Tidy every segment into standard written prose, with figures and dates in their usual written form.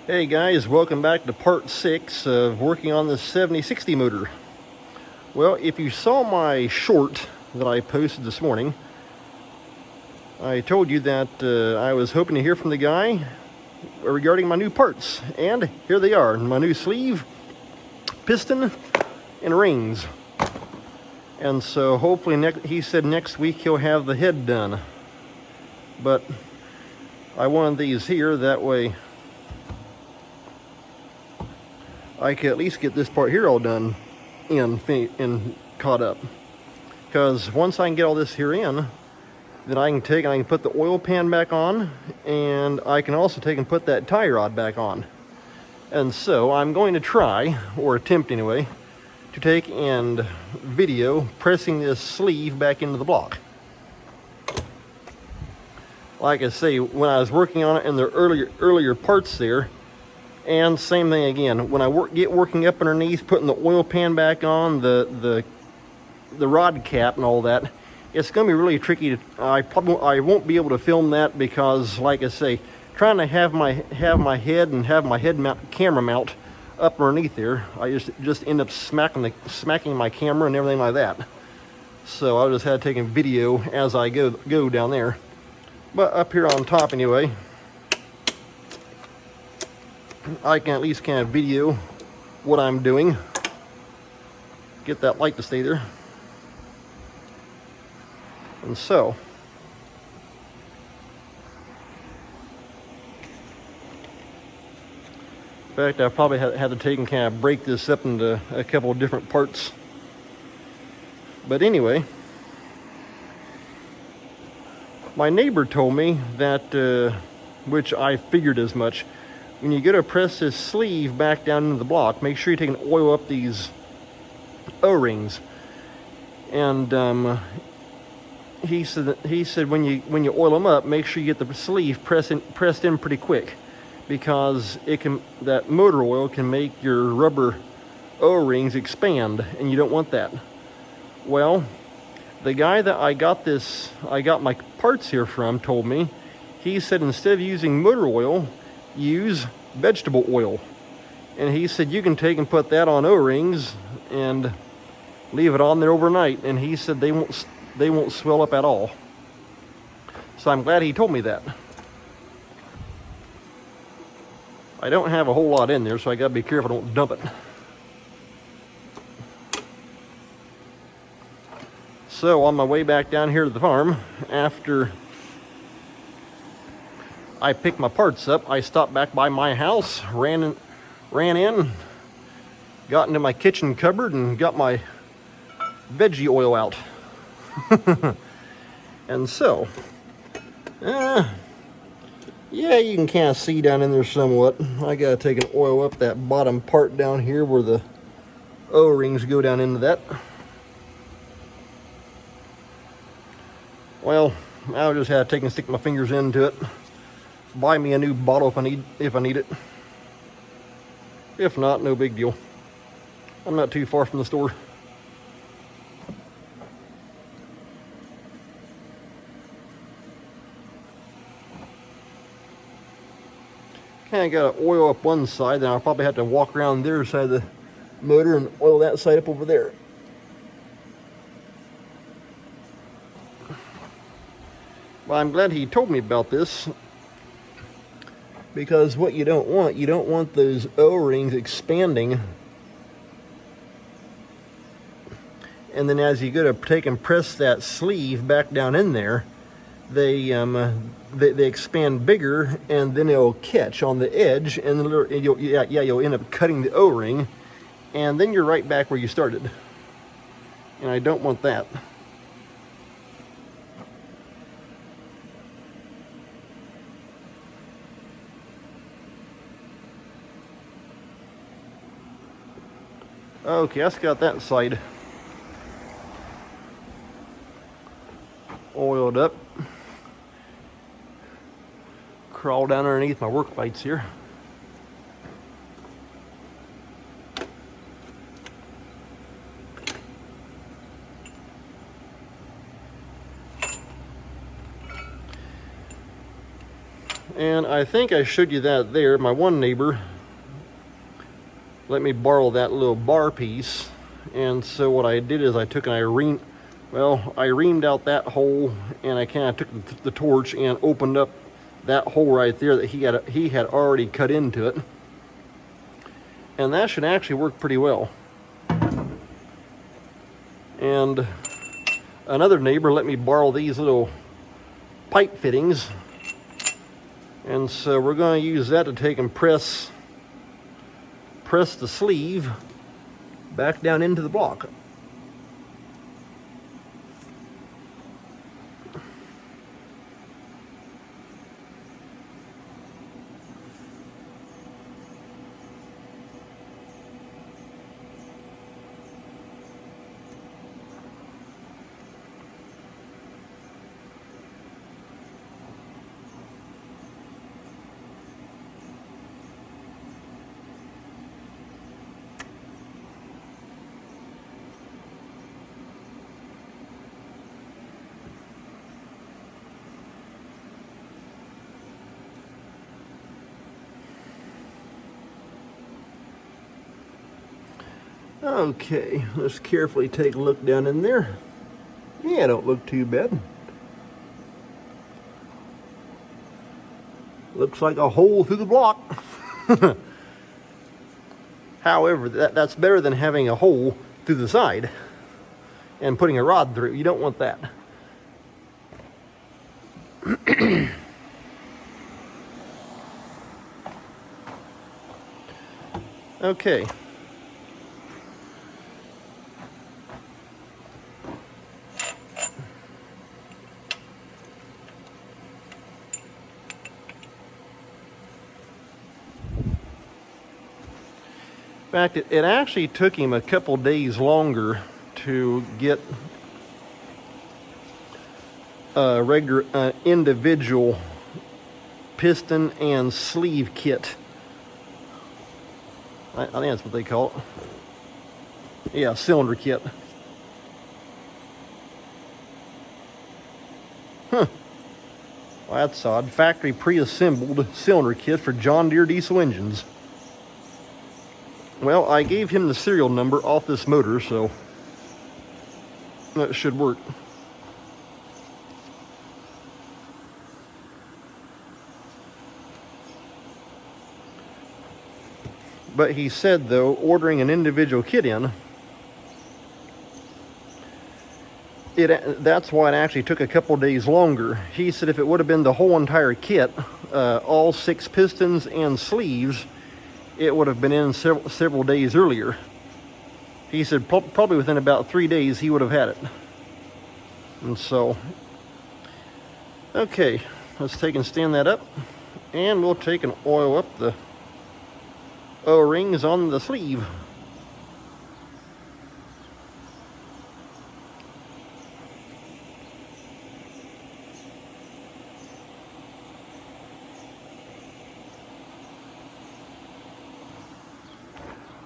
Hey guys, welcome back to part 6 of working on this 7060 motor. Well, if you saw my short that I posted this morning, I told you that I was hoping to hear from the guy regarding my new parts. And here they are, my new sleeve, piston, and rings. And so hopefully he said next week he'll have the head done. But I wanted these here, that way I could at least get this part here all done and caught up. Because once I can get all this here in, then I can put the oil pan back on, and I can also take and put that tie rod back on. And so I'm going to try, or attempt anyway, to take and video pressing this sleeve back into the block. Like I say, when I was working on it in the earlier parts there, and same thing again, when I get working up underneath, putting the oil pan back on, the rod cap and all that, it's going to be really tricky. I won't be able to film that because, like I say, trying to have my head and have my camera mount up underneath there, I just end up smacking my camera and everything like that. So I just had to take a video as I go down there. But up here on top anyway, I can at least kind of video what I'm doing. Get that light to stay there. And so, in fact, I probably had to take and kind of break this up into a couple of different parts. But anyway, my neighbor told me that, which I figured as much, when you go to press this sleeve back down into the block, make sure you take and oil up these O-rings. And he said when you oil them up, make sure you get the sleeve pressed in pretty quick, because that motor oil can make your rubber O-rings expand, and you don't want that. Well, the guy that I got my parts here from told me, he said instead of using motor oil, use vegetable oil. And he said you can take and put that on O-rings and leave it on there overnight, and he said they won't swell up at all. So I'm glad he told me that. I don't have a whole lot in there, so I gotta be careful I don't dump it. So on my way back down here to the farm, after I picked my parts up, I stopped back by my house, ran in, got into my kitchen cupboard and got my veggie oil out. And so, yeah, you can kind of see down in there somewhat. I gotta take and oil up that bottom part down here where the O-rings go down into that. Well, I'll just have to take and stick my fingers into it. Buy me a new bottle if I need it. If not, no big deal. I'm not too far from the store. Kind of got to oil up one side, then I'll probably have to walk around the other side of the motor and oil that side up over there. Well, I'm glad he told me about this, because what you don't want those O-rings expanding, and then as you go to take and press that sleeve back down in there, they expand bigger, and then it'll catch on the edge, and you'll end up cutting the O-ring, and then you're right back where you started, and I don't want that. Okay, that's got that side oiled up. Crawl down underneath my work lights here. And I think I showed you that there. My one neighbor let me borrow that little bar piece. And so what I did is I took and I reamed out that hole, and I kind of took the torch and opened up that hole right there that he had already cut into it. And that should actually work pretty well. And another neighbor let me borrow these little pipe fittings. And so we're going to use that to take and press the sleeve back down into the block. Okay, let's carefully take a look down in there. Yeah, don't look too bad. Looks like a hole through the block. However, that's better than having a hole through the side and putting a rod through. You don't want that. Okay. In fact, it actually took him a couple days longer to get a regular individual piston and sleeve kit. I think that's what they call it. Yeah, cylinder kit. Huh. Well, that's odd. Factory pre-assembled cylinder kit for John Deere diesel engines. Well, I gave him the serial number off this motor, so that should work. But he said, though, ordering an individual kit in, that's why it actually took a couple days longer. He said if it would have been the whole entire kit, all 6 pistons and sleeves, it would have been in several days earlier. He said probably within about 3 days he would have had it. And so, okay, let's take and stand that up, and we'll take and oil up the O-rings on the sleeve.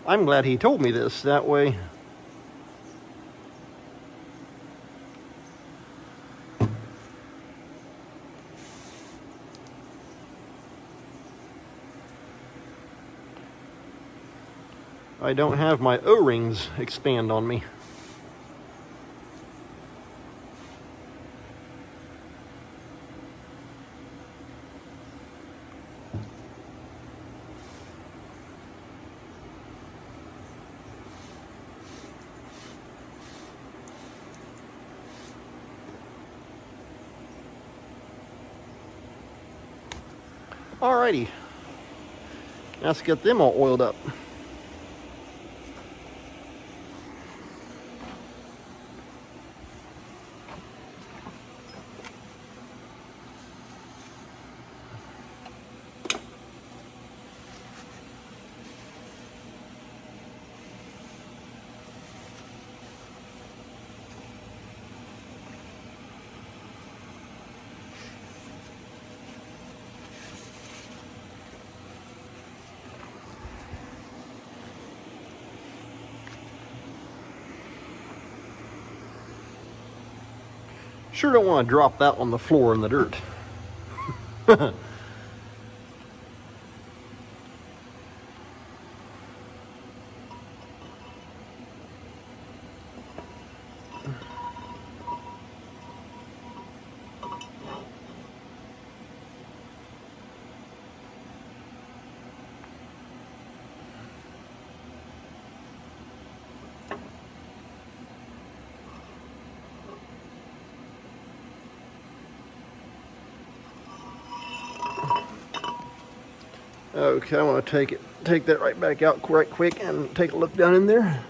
I'm glad he told me this. That way I don't have my O-rings expand on me. Alrighty, let's get them all oiled up. Sure don't want to drop that on the floor in the dirt. Okay, I want to take that right back out right quick and take a look down in there.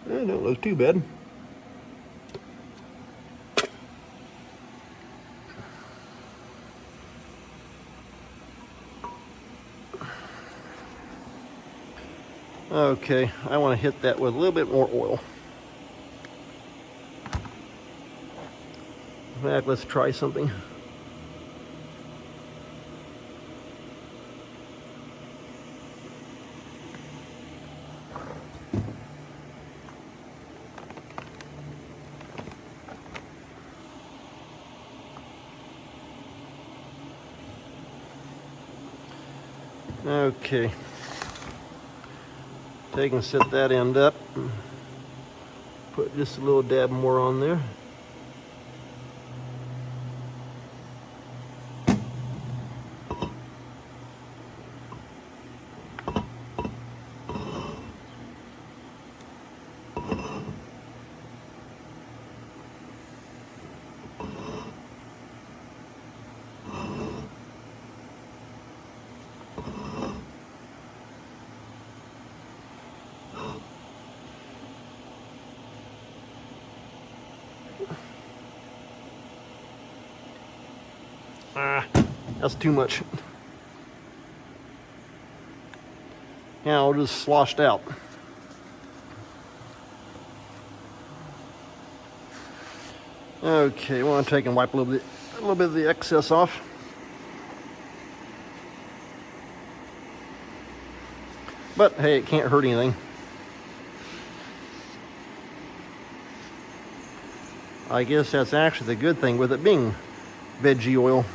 It don't look too bad. Okay, I want to hit that with a little bit more oil. In fact, let's try something. Okay. Take and set that end up. Put just a little dab more on there. That's too much. Now it'll just sloshed out. Okay, I want to take and wipe a little bit of the excess off. But hey, it can't hurt anything. I guess that's actually the good thing with it being veggie oil.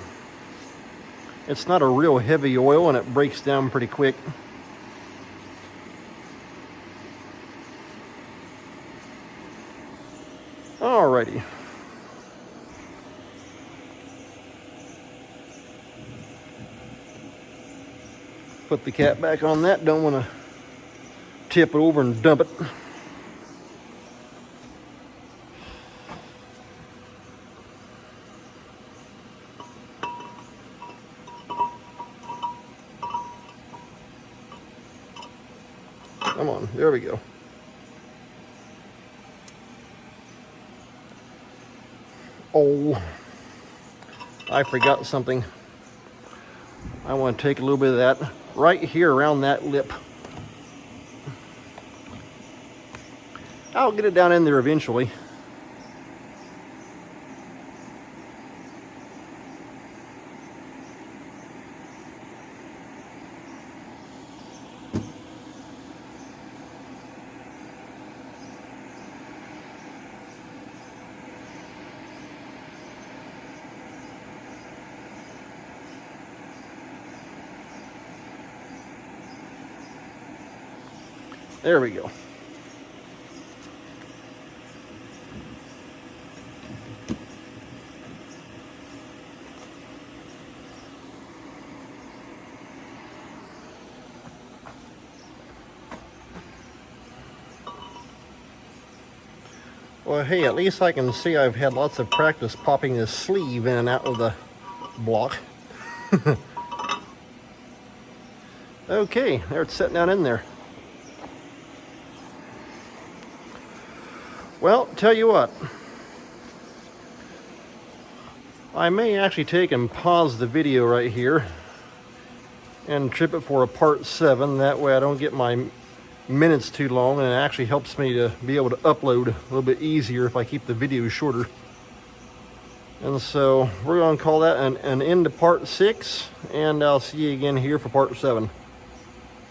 It's not a real heavy oil and it breaks down pretty quick. Alrighty. Put the cap back on that. Don't want to tip it over and dump it. Come on, there we go. Oh, I forgot something. I want to take a little bit of that right here around that lip. I'll get it down in there eventually. There we go. Well, hey, at least I can see I've had lots of practice popping this sleeve in and out of the block. Okay, there it's sitting down in there. Well, tell you what, I may actually take and pause the video right here and trip it for a part 7. That way I don't get my minutes too long, and it actually helps me to be able to upload a little bit easier if I keep the video shorter. And so we're going to call that an end to part 6, and I'll see you again here for part 7.